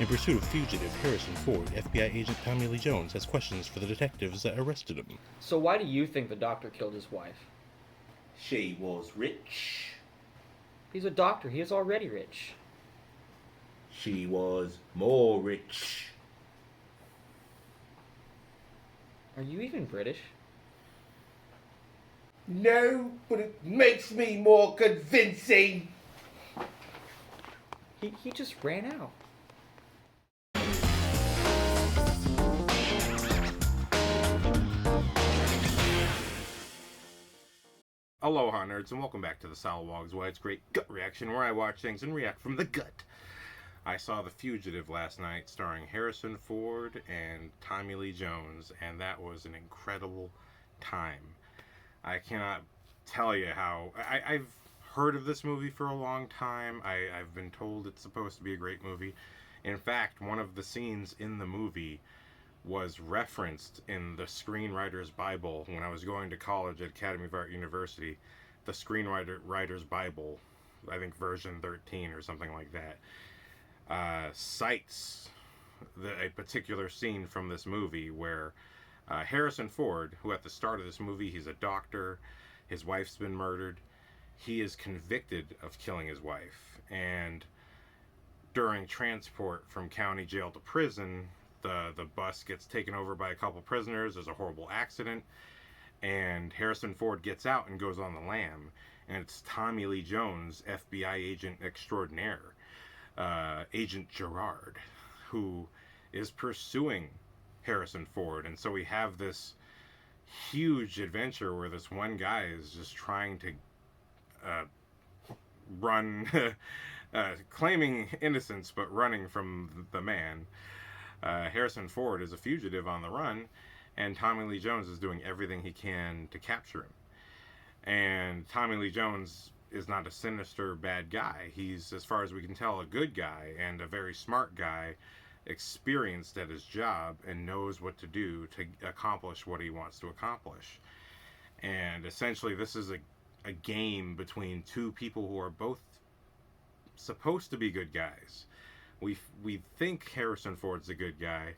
In pursuit of fugitive Harrison Ford, FBI agent Tommy Lee Jones has questions for the detectives that arrested him. So why do you think the doctor killed his wife? She was rich. He's a doctor. He is already rich. She was more rich. Are you even British? No, but it makes me more convincing. He just ran out. Aloha, nerds, and welcome back to TheSalawag's Why It's Great Gut Reaction, where I watch things and react from the gut. I saw The Fugitive last night, starring Harrison Ford and Tommy Lee Jones, and that was an incredible time. I cannot tell you how... I've heard of this movie for a long time. I've been told it's supposed to be a great movie. In fact, one of the scenes in the movie was referenced in the Screenwriter's Bible when I was going to college at Academy of Art University. The Screenwriter's Bible, I think version 13 or something like that, cites a particular scene from this movie where Harrison Ford, who at the start of this movie, he's a doctor, his wife's been murdered, he is convicted of killing his wife, and during transport from county jail to prison, the bus gets taken over by a couple prisoners. There's a horrible accident, and Harrison Ford gets out and goes on the lam, and it's Tommy Lee Jones, FBI agent extraordinaire, Agent Gerard, who is pursuing Harrison Ford. And so we have this huge adventure where this one guy is just trying to run, claiming innocence but running from the man. Harrison Ford is a fugitive on the run, and Tommy Lee Jones is doing everything he can to capture him. And Tommy Lee Jones is not a sinister bad guy. He's, as far as we can tell, a good guy and a very smart guy, experienced at his job and knows what to do to accomplish what he wants to accomplish. And essentially this is a game between two people who are both supposed to be good guys. We think Harrison Ford's a good guy,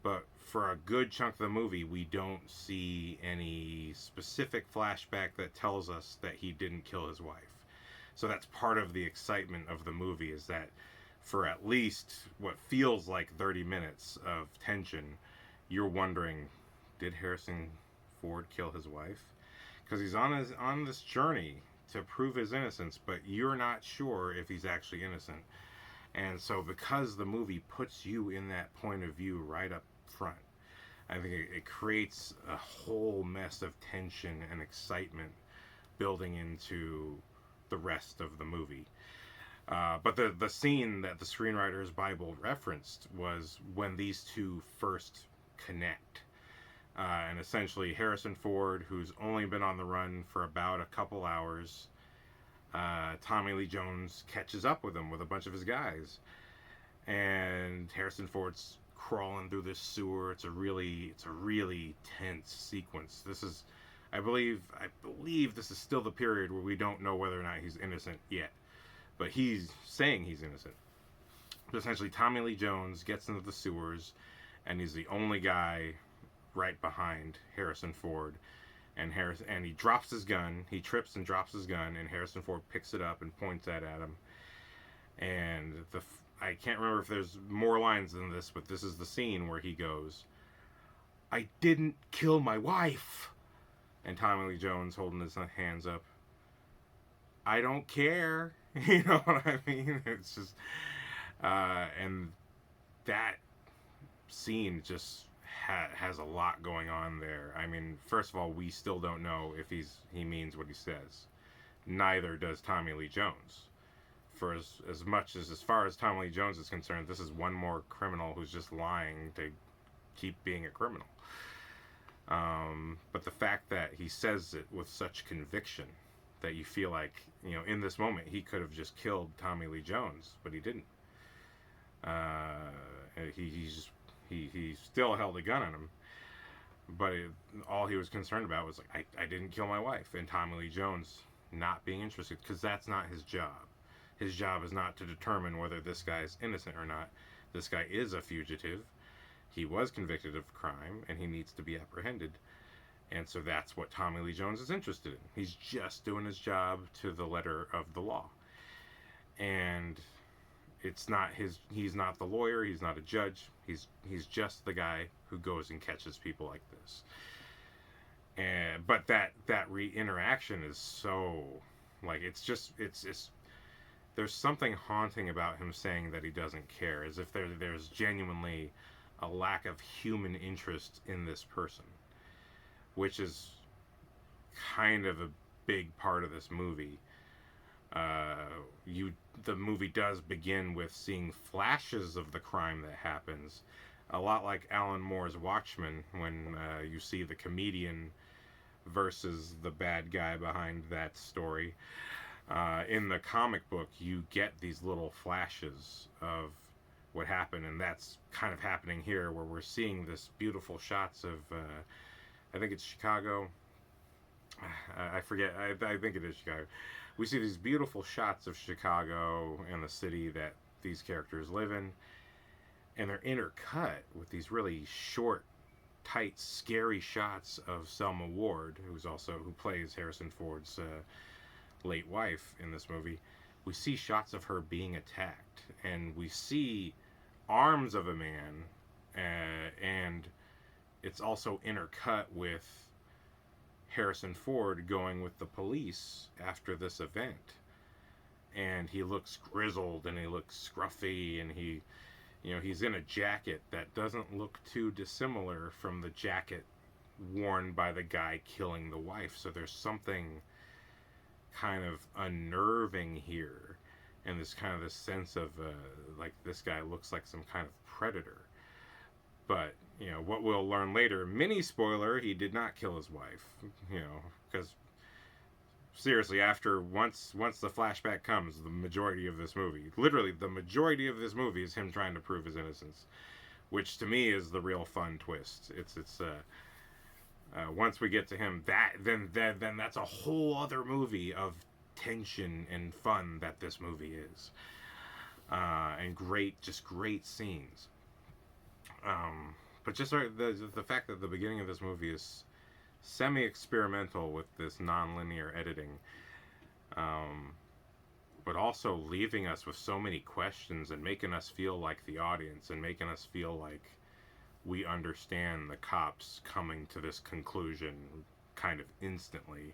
but for a good chunk of the movie, we don't see any specific flashback that tells us that he didn't kill his wife. So that's part of the excitement of the movie, is that for at least what feels like 30 minutes of tension, you're wondering, did Harrison Ford kill his wife? Because he's on this journey to prove his innocence, but you're not sure if he's actually innocent. And so because the movie puts you in that point of view right up front, I think it creates a whole mess of tension and excitement building into the rest of the movie. But the scene that the Screenwriter's Bible referenced was when these two first connect. And essentially Harrison Ford, who's only been on the run for about a couple hours, Tommy Lee Jones catches up with him with a bunch of his guys, and Harrison Ford's crawling through this sewer. It's a really tense sequence. This is, I believe this is still the period where we don't know whether or not he's innocent yet, but he's saying he's innocent. But essentially Tommy Lee Jones gets into the sewers, and he's the only guy right behind Harrison Ford. And he drops his gun. He trips and drops his gun, and Harrison Ford picks it up and points that at him. And I can't remember if there's more lines than this, but this is the scene where he goes, "I didn't kill my wife." And Tommy Lee Jones holding his hands up, "I don't care." You know what I mean? It's just, and that scene just has a lot going on there. I mean, first of all, we still don't know if he means what he says. Neither does Tommy Lee Jones. For as far as Tommy Lee Jones is concerned, this is one more criminal who's just lying to keep being a criminal. But the fact that he says it with such conviction that you feel like, you know, in this moment he could have just killed Tommy Lee Jones, but he didn't. He still held a gun on him, but all he was concerned about was like, I didn't kill my wife, and Tommy Lee Jones not being interested, because that's not his job. His job is not to determine whether this guy is innocent or not. This guy is a fugitive. He was convicted of crime, and he needs to be apprehended. And so that's what Tommy Lee Jones is interested in. He's just doing his job to the letter of the law. And it's not he's not the lawyer, he's not a judge. He's just the guy who goes and catches people like this. And but that interaction is so, like, it's there's something haunting about him saying that he doesn't care, as if there's genuinely a lack of human interest in this person, which is kind of a big part of this movie. The movie does begin with seeing flashes of the crime that happens, a lot like Alan Moore's Watchmen, when you see the comedian versus the bad guy behind that story. In the comic book, you get these little flashes of what happened, and that's kind of happening here, where we're seeing this beautiful shots of, I think it's Chicago. I forget. I think it is Chicago. We see these beautiful shots of Chicago and the city that these characters live in, and they're intercut with these really short, tight, scary shots of Selma Ward, who plays Harrison Ford's late wife in this movie. We see shots of her being attacked, and we see arms of a man, and it's also intercut with Harrison Ford going with the police after this event, and he looks grizzled and he looks scruffy, and he's in a jacket that doesn't look too dissimilar from the jacket worn by the guy killing the wife. So there's something kind of unnerving here, and this kind of this sense of like, this guy looks like some kind of predator. But what we'll learn later, mini spoiler, he did not kill his wife. Because seriously, once the flashback comes, the majority of this movie, literally the majority of this movie, is him trying to prove his innocence, which to me is the real fun twist. It's once we get to him, then that's a whole other movie of tension and fun that this movie is, and great scenes. But just the fact that the beginning of this movie is semi-experimental with this non-linear editing, but also leaving us with so many questions and making us feel like the audience, and making us feel like we understand the cops coming to this conclusion kind of instantly,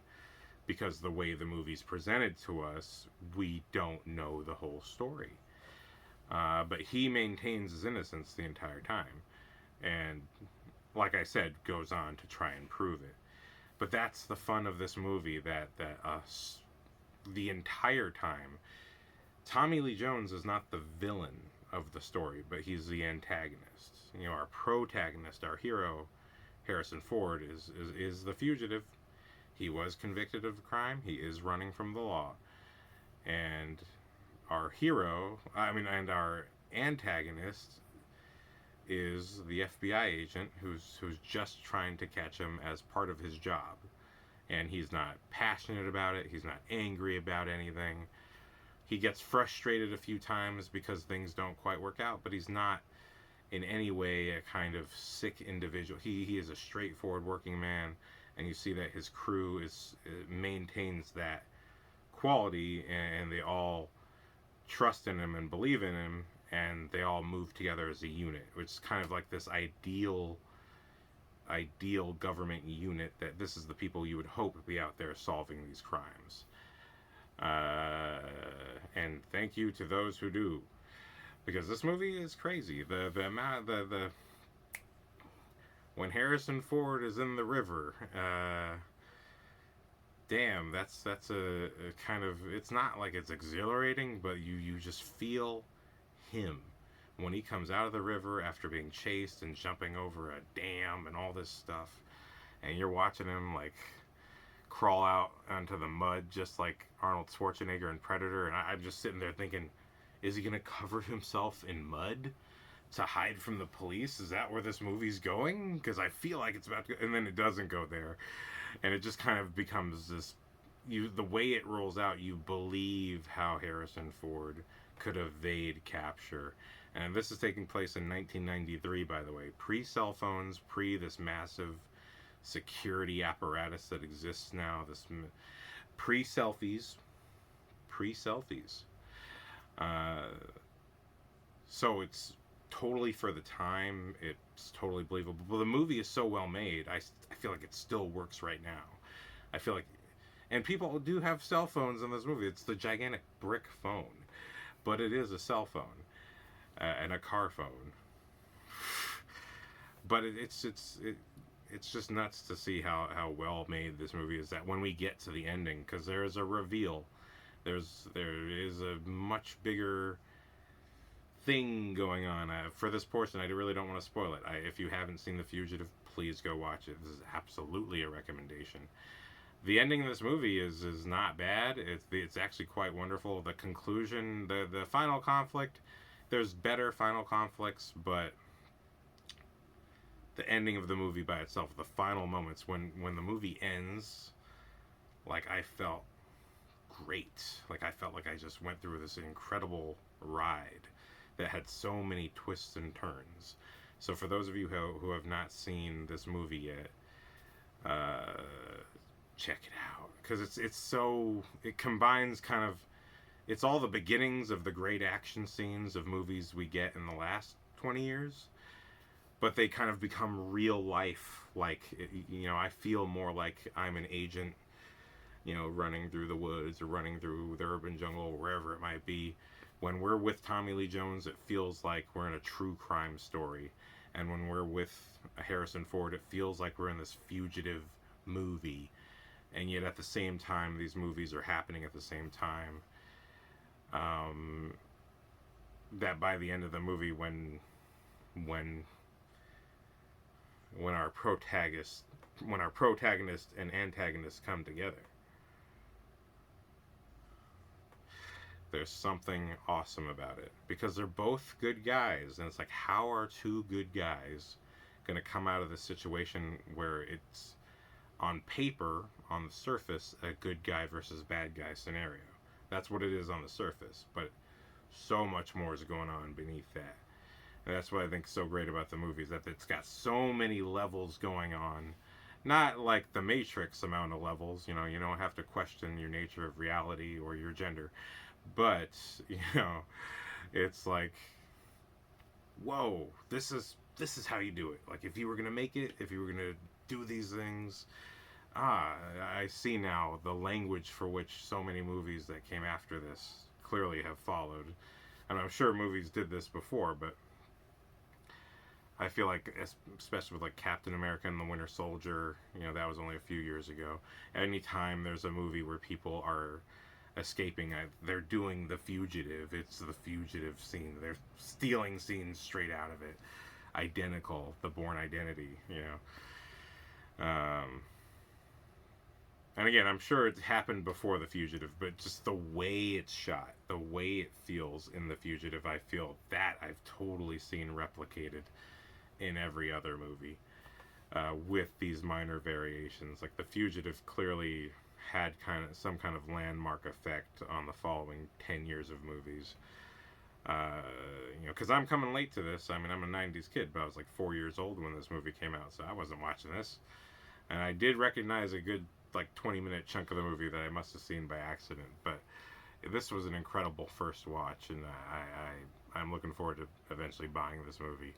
because the way the movie's presented to us, we don't know the whole story. But he maintains his innocence the entire time, and, like I said, goes on to try and prove it. But that's the fun of this movie, that the entire time, Tommy Lee Jones is not the villain of the story, but he's the antagonist. Our protagonist, our hero, Harrison Ford, is the fugitive. He was convicted of a crime. He is running from the law. And our our antagonist is the FBI agent who's just trying to catch him as part of his job. And he's not passionate about it. He's not angry about anything. He gets frustrated a few times because things don't quite work out, but he's not in any way a kind of sick individual. He is a straightforward working man, and you see that his crew maintains that quality, and they all trust in him and believe in him, and they all move together as a unit, which is kind of like this ideal government unit, that this is the people you would hope would be out there solving these crimes. And thank you to those who do, because this movie is crazy. The when Harrison Ford is in the river, damn, that's a kind of, it's not like it's exhilarating, but you just feel him when he comes out of the river after being chased and jumping over a dam and all this stuff, and you're watching him like crawl out onto the mud just like Arnold Schwarzenegger in Predator, and I'm just sitting there thinking, is he gonna cover himself in mud to hide from the police? Is that where this movie's going? Because I feel like it's about to go, and then it doesn't go there, and it just kind of becomes this the way it rolls out, you believe how Harrison Ford could evade capture. And this is taking place in 1993, by the way, pre cell phones, pre this massive security apparatus that exists now. This pre selfies, pre selfies. Uh, so it's totally for the time. It's totally believable. But the movie is so well made. I feel like it still works right now. I feel like, and people do have cell phones in this movie. It's the gigantic brick phone, but it is a cell phone and a car phone. But it's just nuts to see how well made this movie is. That when we get to the ending, because there is a reveal, there is a much bigger thing going on. For this portion, I really don't want to spoil it. If you haven't seen The Fugitive, please go watch it. This is absolutely a recommendation. The ending of this movie is not bad. It's actually quite wonderful. The conclusion, the final conflict, there's better final conflicts, but the ending of the movie by itself, the final moments when the movie ends, like I felt great. Like I felt like I just went through this incredible ride that had so many twists and turns. So for those of you who have not seen this movie yet, check it out, because it combines kind of, it's all the beginnings of the great action scenes of movies we get in the last 20 years, but they kind of become real life. Like, I feel more like I'm an agent, running through the woods or running through the urban jungle or wherever it might be. When we're with Tommy Lee Jones, it feels like we're in a true crime story. And when we're with Harrison Ford, it feels like we're in this fugitive movie. And yet at the same time, these movies are happening at the same time. That by the end of the movie, when our protagonist and antagonist come together, there's something awesome about it, because they're both good guys, and it's like, how are two good guys going to come out of this situation where it's on paper, on the surface, a good guy versus bad guy scenario? That's what it is on the surface, but so much more is going on beneath that. And that's what I think is so great about the movie, is that it's got so many levels going on. Not like the Matrix amount of levels, you don't have to question your nature of reality or your gender. But, it's like, whoa, this is how you do it. Like, if you were going to make it, if you were going to do these things, I see now the language for which so many movies that came after this clearly have followed. And I'm sure movies did this before, but I feel like, especially with like Captain America and the Winter Soldier, that was only a few years ago. Anytime there's a movie where people are escaping, they're doing The Fugitive. It's the Fugitive scene. They're stealing scenes straight out of it. Identical, the Bourne Identity, and again, I'm sure it's happened before The Fugitive, but just the way it's shot, the way it feels in The Fugitive, I feel that I've totally seen replicated in every other movie, with these minor variations. Like The Fugitive clearly had some kind of landmark effect on the following 10 years of movies. Because I'm coming late to this. I mean, I'm a 90s kid, but I was like 4 years old when this movie came out, so I wasn't watching this. And I did recognize a good, like, 20-minute chunk of the movie that I must have seen by accident. But this was an incredible first watch, and I'm looking forward to eventually buying this movie.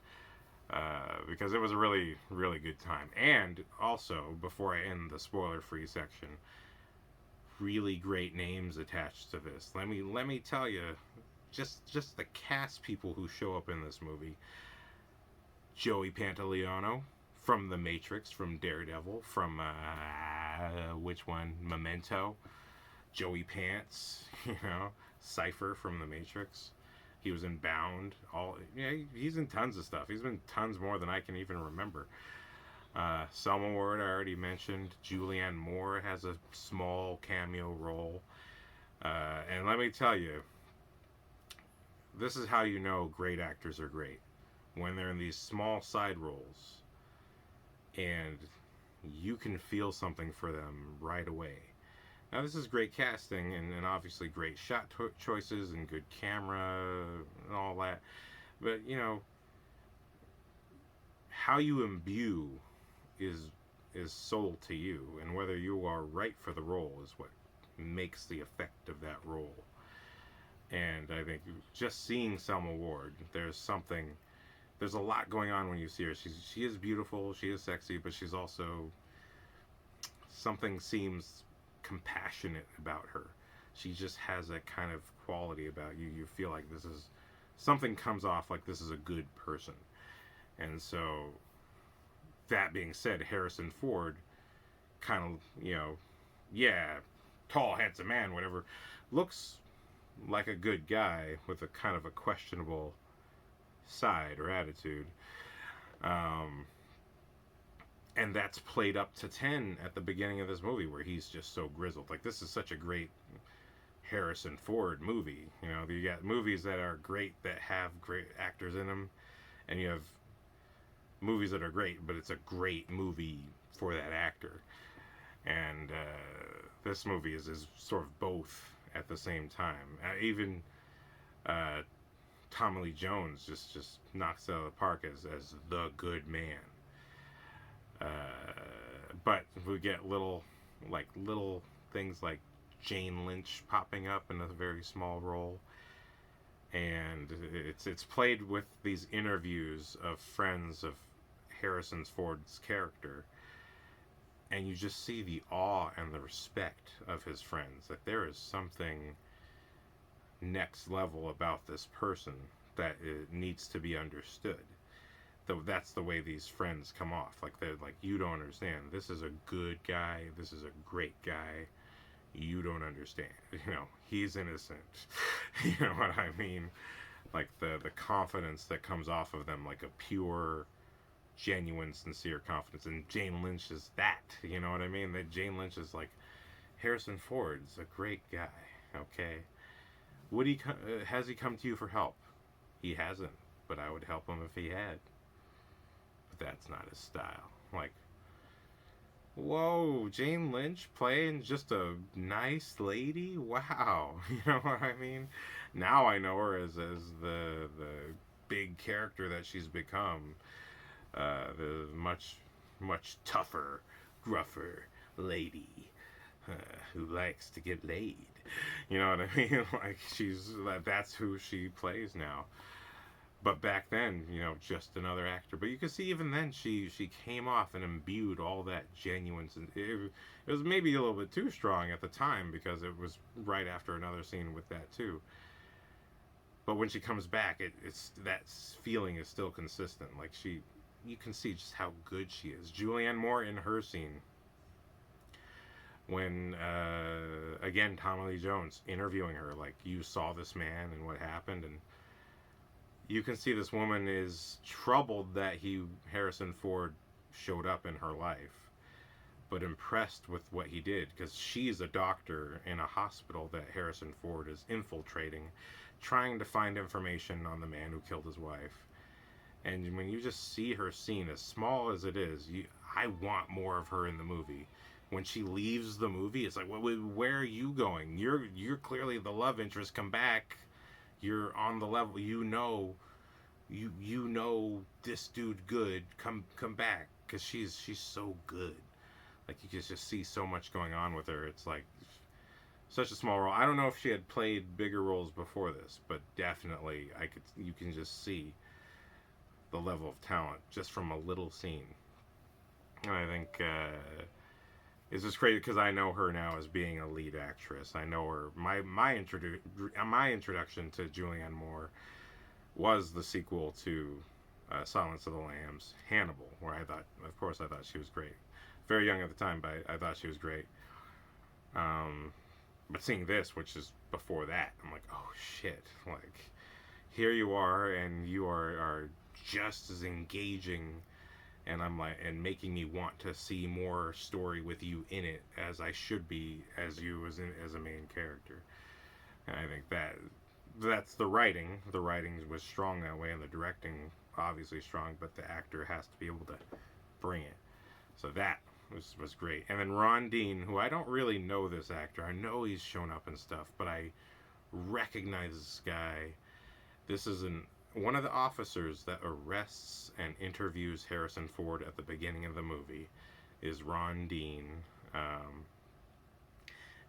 Because it was a really, really good time. And also, before I end the spoiler-free section, really great names attached to this. Let me tell you, just the cast people who show up in this movie. Joey Pantoliano from The Matrix, from Daredevil, from which one? Memento. Joey Pants, Cypher from The Matrix. He was in Bound. He's in tons of stuff. He's been tons more than I can even remember. Selma Ward, I already mentioned. Julianne Moore has a small cameo role. And let me tell you, this is how you know great actors are great. When they're in these small side roles, and you can feel something for them right away. Now this is great casting and obviously great shot choices and good camera and all that. But how you imbue is is soul to you, and whether you are right for the role is what makes the effect of that role. And I think just seeing Selma Ward, there's a lot going on when you see her. She is beautiful, she is sexy, but she's also something seems compassionate about her. She just has that kind of quality about you. You feel like this is something comes off like this is a good person. And so that being said, Harrison Ford kind of, yeah, tall, handsome man, whatever, looks like a good guy with a kind of a questionable side or attitude. Um, and that's played up to 10 at the beginning of this movie where he's just so grizzled. Like, this is such a great Harrison Ford movie. You got movies that are great that have great actors in them, and you have movies that are great, but it's a great movie for that actor. And this movie is sort of both at the same time. Even uh, Tommy Lee Jones just knocks it out of the park as the good man. Uh, but we get little things like Jane Lynch popping up in a very small role, and it's played with these interviews of friends of Harrison Ford's character, and you just see the awe and the respect of his friends. That there is something next level about this person that it needs to be understood. Though that's the way these friends come off. Like, they're like, you don't understand. This is a good guy. This is a great guy. You don't understand. He's innocent. You know what I mean? Like the confidence that comes off of them, like a pure, genuine, sincere confidence. And Jane Lynch is that. You know what I mean? That Jane Lynch is like, Harrison Ford's a great guy. Okay, has he come to you for help? He hasn't, but I would help him if he had. But that's not his style. Like, whoa, Jane Lynch playing just a nice lady? Wow. You know what I mean? Now I know her as the big character that she's become. The much tougher, gruffer lady who likes to get laid. You know what I mean? Like, that's who she plays now. But back then, just another actor. But you can see even then she came off and imbued all that genuine. It was maybe a little bit too strong at the time because it was right after another scene with that too. But when she comes back, it's that feeling is still consistent. Like, you can see just how good she is. Julianne Moore in her scene when again Tommy Lee Jones interviewing her, like, you saw this man and what happened, and you can see this woman is troubled that Harrison Ford showed up in her life, but impressed with what he did because she's a doctor in a hospital that Harrison Ford is infiltrating, trying to find information on the man who killed his wife. And when you just see her scene, as small as it is, I want more of her in the movie. When she leaves the movie, it's like, where are you going? You're clearly the love interest. Come back. You're on the level. You know this dude good. Come back, because she's so good. Like, you can just see so much going on with her. It's like such a small role. I don't know if she had played bigger roles before this, but definitely you can just see the level of talent just from a little scene. And I think it's just crazy because I know her now as being a lead actress. I know her. My introduction to Julianne Moore was the sequel to Silence of the Lambs, Hannibal, where I thought she was great. Very young at the time, but I thought she was great. But seeing this, which is before that, I'm like, oh shit! Like, here you are, and you are just as engaging, and I'm like, and making me want to see more story with you in it as I should be as you as a main character. And I think that's the writing. The writing was strong that way, and the directing obviously strong, but the actor has to be able to bring it. So was great. And then Ron Dean, who I don't really know this actor. I know he's shown up and stuff, but I recognize this guy. This is one of the officers that arrests and interviews Harrison Ford at the beginning of the movie is Ron Dean.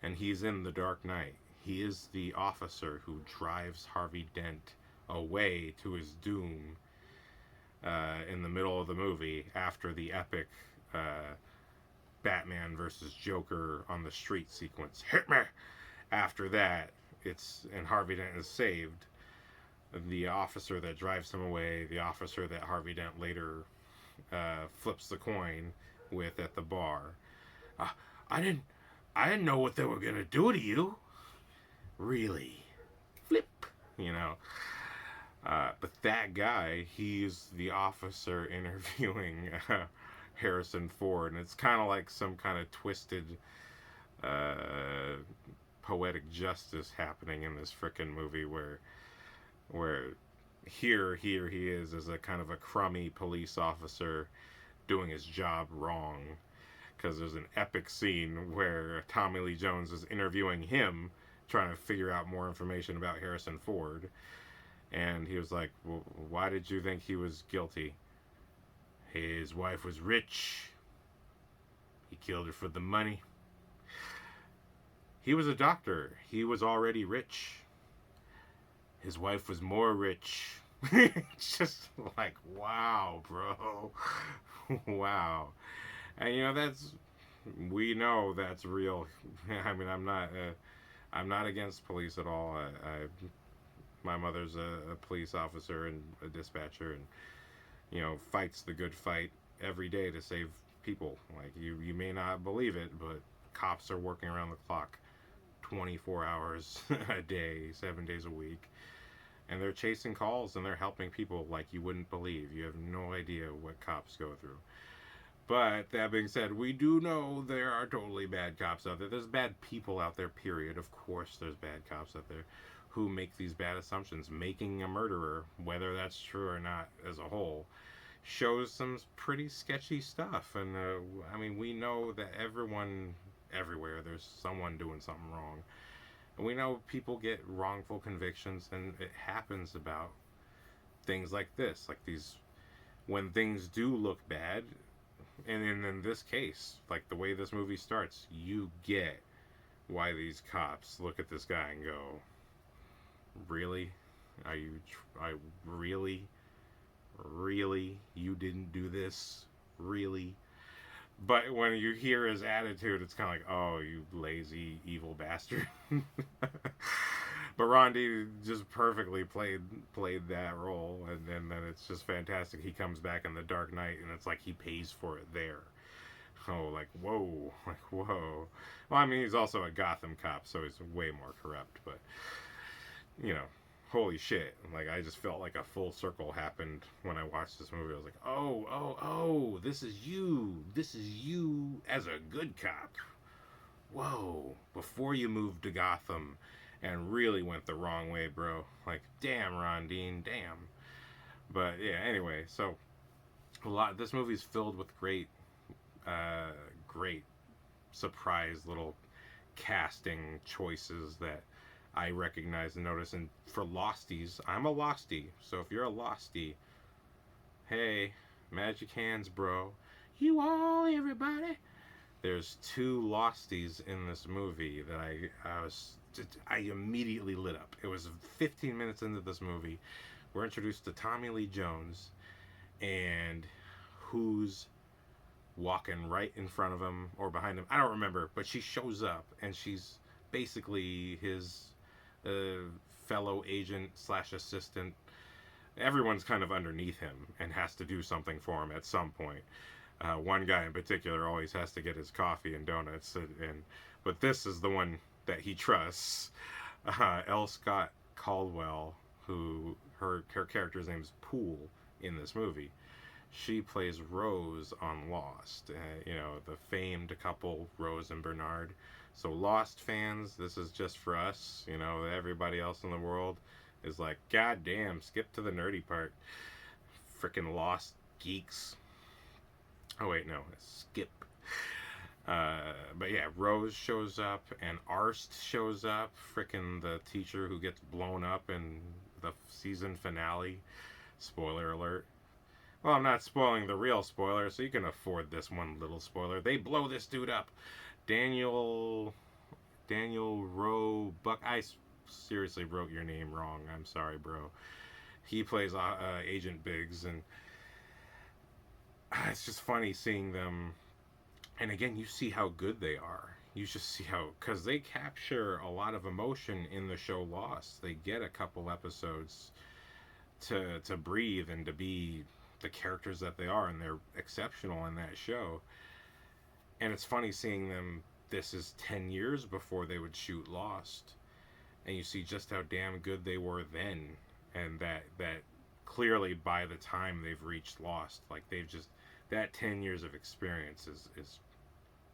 And he's in The Dark Knight. He is the officer who drives Harvey Dent away to his doom in the middle of the movie after the epic Batman versus Joker on the street sequence. Hit me! After that, and Harvey Dent is saved. The officer that drives him away, the officer that Harvey Dent later flips the coin with at the bar. I didn't know what they were gonna do to you. Really? Flip. You know. But that guy, he's the officer interviewing Harrison Ford, and it's kind of like some kind of twisted poetic justice happening in this frickin' movie where here he is as a kind of a crummy police officer doing his job wrong, because there's an epic scene where Tommy Lee Jones is interviewing him, trying to figure out more information about Harrison Ford, and he was like, well, why did you think he was guilty? His wife was rich. He killed her for the money. He was a doctor. He was already rich. His wife was more rich. It's just like, wow, bro. Wow. And we know that's real. I mean, I'm not against police at all. My mother's a police officer and a dispatcher, and fights the good fight every day to save people. Like, you may not believe it, but cops are working around the clock 24 hours a day, 7 days a week, and they're chasing calls and they're helping people like you wouldn't believe. You have no idea what cops go through. But that being said, we do know there are totally bad cops out there. There's bad people out there, period. Of course there's bad cops out there who make these bad assumptions. Making a murderer, whether that's true or not as a whole, shows some pretty sketchy stuff. And I mean, we know that everywhere, there's someone doing something wrong. And we know people get wrongful convictions, and it happens about things like this. Like when things do look bad, and in this case, like the way this movie starts, you get why these cops look at this guy and go, really? Really? You didn't do this? Really? But when you hear his attitude, it's kind of like, oh, you lazy, evil bastard. But Ron D just perfectly played that role, and then it's just fantastic. He comes back in The Dark Knight, and it's like he pays for it there. Oh, like, whoa. Well, I mean, he's also a Gotham cop, so he's way more corrupt, but, holy shit. Like, I just felt like a full circle happened when I watched this movie. I was like, oh, this is you as a good cop. Whoa, before you moved to Gotham and really went the wrong way, bro. Like, damn, Ron Dean, damn. But yeah, anyway, so this movie's filled with great surprise little casting choices that I recognize and notice. And for Losties, I'm a Lostie. So if you're a Lostie, hey, magic hands, bro. You all, everybody. There's 2 Losties in this movie that I immediately lit up. It was 15 minutes into this movie. We're introduced to Tommy Lee Jones, and who's walking right in front of him or behind him. I don't remember, but she shows up, and she's basically his fellow agent / assistant. Everyone's kind of underneath him and has to do something for him at some point. One guy in particular always has to get his coffee and donuts, but this is the one that he trusts. L. Scott Caldwell, who her character's name's Poole in this movie. She plays Rose on Lost. The famed couple Rose and Bernard. So Lost fans, this is just for us. Everybody else in the world is like, God damn, skip to the nerdy part. Frickin' Lost geeks. Oh wait, no, skip But yeah, Rose shows up and Arst shows up. Frickin' the teacher who gets blown up in the season finale. Spoiler alert. Well, I'm not spoiling the real spoiler, so you can afford this one little spoiler. They blow this dude up. Daniel Rowe Buck. Seriously wrote your name wrong. I'm sorry, bro. He plays Agent Biggs, and it's just funny seeing them. And again, you see how good they are. You just see how, because they capture a lot of emotion in the show Lost. They get a couple episodes to breathe and to be the characters that they are, and they're exceptional in that show. And it's funny seeing them. This is 10 years before they would shoot Lost, and you see just how damn good they were then, and that clearly by the time they've reached Lost, like they've just, that 10 years of experience is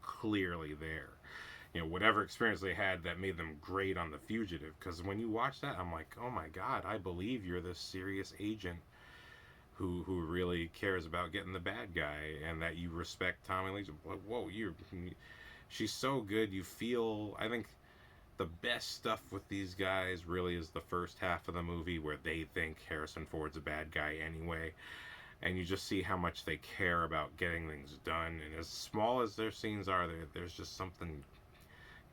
clearly there. You know, whatever experience they had that made them great on The Fugitive, because when you watch that, I'm like, oh my god, I believe you're this serious agent who really cares about getting the bad guy, and that you respect Tommy Lee. Like, whoa, she's so good. You feel, I think the best stuff with these guys really is the first half of the movie, where they think Harrison Ford's a bad guy anyway, and you just see how much they care about getting things done. And as small as their scenes are, there's just something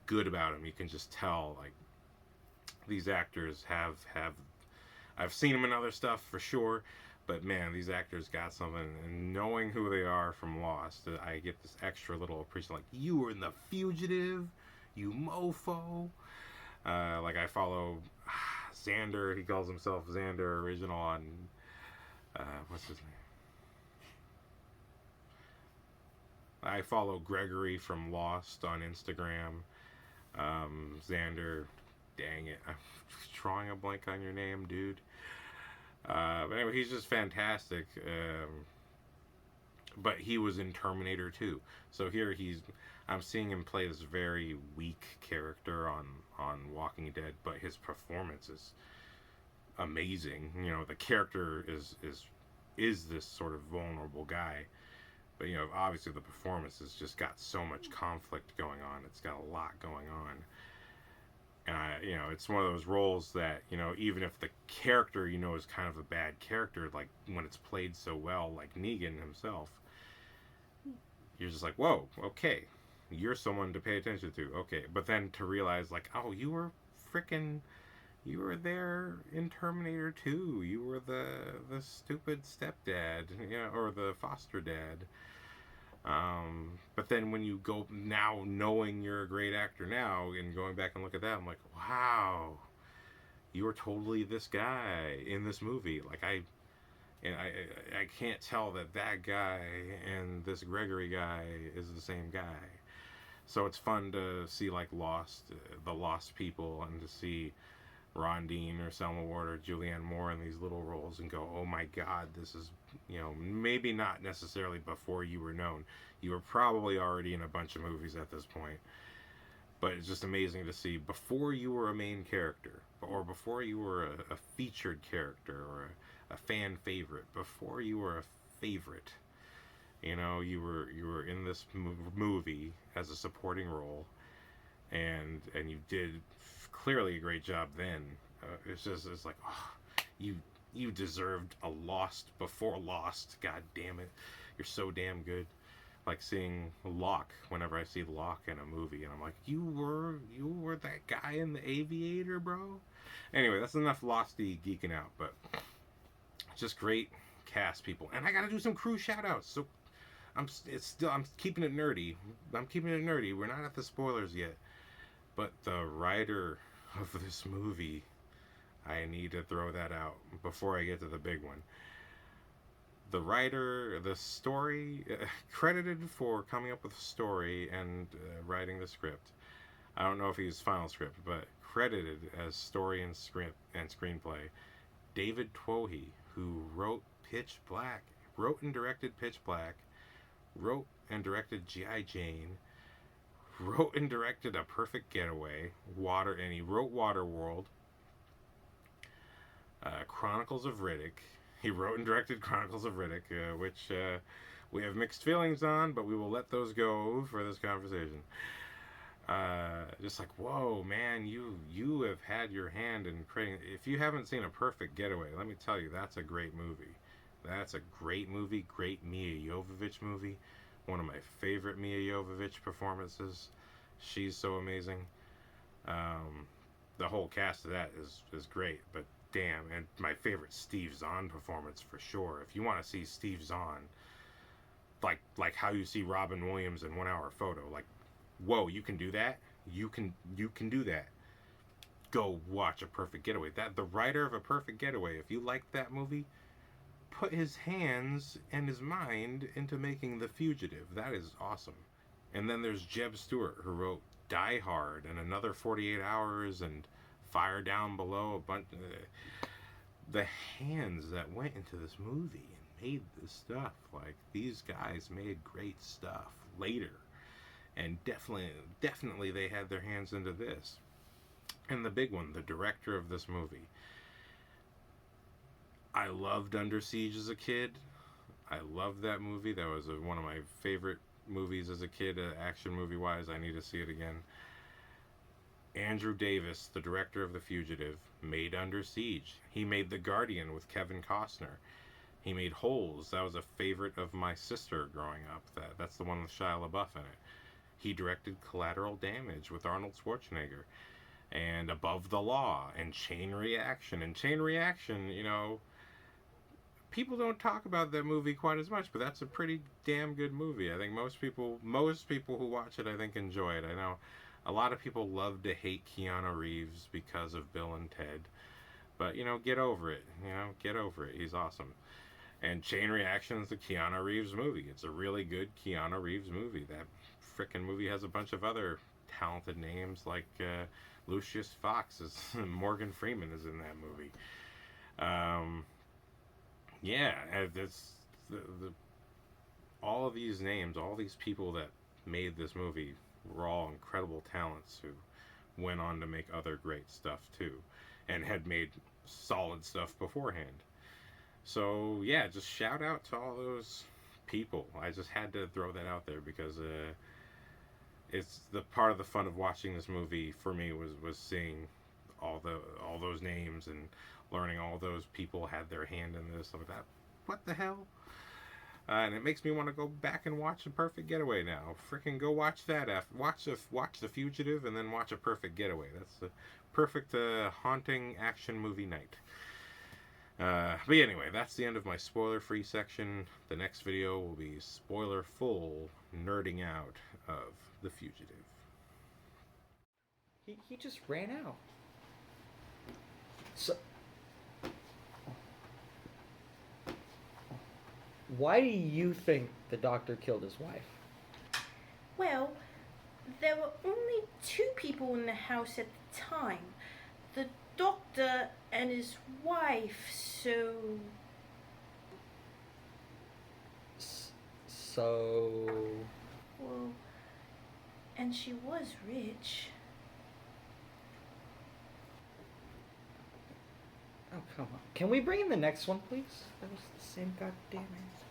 good about them. You can just tell, like, these actors have I've seen them in other stuff for sure, but man, these actors got something. And knowing who they are from Lost, I get this extra little appreciation. Like, you were in The Fugitive, you mofo. Like, I follow Xander. He calls himself Xander Original on what's his name? I follow Gregory from Lost on Instagram. Xander, dang it, I'm drawing a blank on your name, dude. But anyway, he's just fantastic. But he was in Terminator 2. So here I'm seeing him play this very weak character on Walking Dead, but his performance is amazing. You know, the character is this sort of vulnerable guy, but you know, obviously the performance has just got so much conflict going on. It's got a lot going on. And you know, it's one of those roles that, you know, even if the character, you know, is kind of a bad character, like when it's played so well, like Negan himself, you're just like, whoa, okay, you're someone to pay attention to, okay. But then to realize, like, oh, you were there in Terminator 2. You were the stupid stepdad, you know, or the foster dad. But then when you go now, knowing you're a great actor now, and going back and look at that, I'm like, wow, you were totally this guy in this movie. Like, I can't tell that guy and this Gregory guy is the same guy. So it's fun to see, like, the Lost people, and to see Ron Dean or Selma Ward or Julianne Moore in these little roles, and go, oh my god, this is, you know, maybe not necessarily before you were known. You were probably already in a bunch of movies at this point. But it's just amazing to see before you were a main character, or before you were a featured character, or a fan favorite, before you were a favorite. You know, you were in this movie as a supporting role, and you did clearly a great job then. It's like, oh, you deserved a Lost before Lost. God damn it, you're so damn good. Like seeing Locke, whenever I see Locke in a movie, and I'm like, you were that guy in The Aviator, bro. Anyway, that's enough Losty geeking out, but just great cast people. And I gotta do some crew shout outs. So I'm keeping it nerdy. We're not at the spoilers yet. But the writer of this movie, I need to throw that out before I get to the big one. The writer, the story, credited for coming up with the story and writing the script. I don't know if he's final script, but credited as story and script and screenplay, David Twohy, who wrote and directed Pitch Black, wrote and directed G.I. Jane, wrote and directed A Perfect Getaway, and he wrote Waterworld, Chronicles of Riddick. He wrote and directed Chronicles of Riddick, which we have mixed feelings on, but we will let those go for this conversation. Just like, whoa, man, you have had your hand in creating. If you haven't seen A Perfect Getaway, let me tell you, that's a great movie. That's a great movie, great Mia Jovovich movie. One of my favorite Mia Jovovich performances. She's so amazing. The whole cast of that is great, but damn, and my favorite Steve Zahn performance for sure. If you want to see Steve Zahn, like how you see Robin Williams in 1 Hour Photo, like, whoa, you can do that. You can do that. Go watch A Perfect Getaway. That the writer of A Perfect Getaway, if you like that movie, put his hands and his mind into making The Fugitive. That is awesome. And then there's Jeb Stewart, who wrote Die Hard and Another 48 Hours and Fire Down Below. A bunch. The hands that went into this movie and made this stuff. Like, these guys made great stuff later. And definitely they had their hands into this. And the big one, the director of this movie. I loved Under Siege as a kid. I loved that movie. That was one of my favorite movies as a kid, action movie wise. I need to see it again. Andrew Davis, the director of The Fugitive, made Under Siege. He made The Guardian with Kevin Costner. He made Holes. That was a favorite of my sister growing up. That's the one with Shia LaBeouf in it. He directed Collateral Damage with Arnold Schwarzenegger, and Above the Law, and Chain Reaction. And Chain Reaction, you know, people don't talk about that movie quite as much, but that's a pretty damn good movie. I think most people who watch it, I think, enjoy it. I know a lot of people love to hate Keanu Reeves because of Bill and Ted, but, you know, get over it. You know, get over it. He's awesome. And Chain Reaction is the Keanu Reeves movie. It's a really good Keanu Reeves movie. That frickin' movie has a bunch of other talented names, like Lucius Fox is Morgan Freeman is in that movie. Yeah, it's all of these names, all these people that made this movie were all incredible talents who went on to make other great stuff too, and had made solid stuff beforehand. So yeah, just shout out to all those people. I just had to throw that out there because it's the part of the fun of watching this movie for me was seeing all those names and learning all those people had their hand in this. Like that, what the hell? And it makes me want to go back and watch A Perfect Getaway now. Freaking go watch that. Watch The Fugitive and then watch A Perfect Getaway. That's the perfect haunting action movie night. But anyway, that's the end of my spoiler-free section. The next video will be spoiler-full nerding out of The Fugitive. He just ran out. So, why do you think the doctor killed his wife? Well, there were only 2 people in the house at the time. The doctor and his wife, so... So... Well, and she was rich. Oh, come on. Can we bring in the next one, please? That was the same goddamn answer.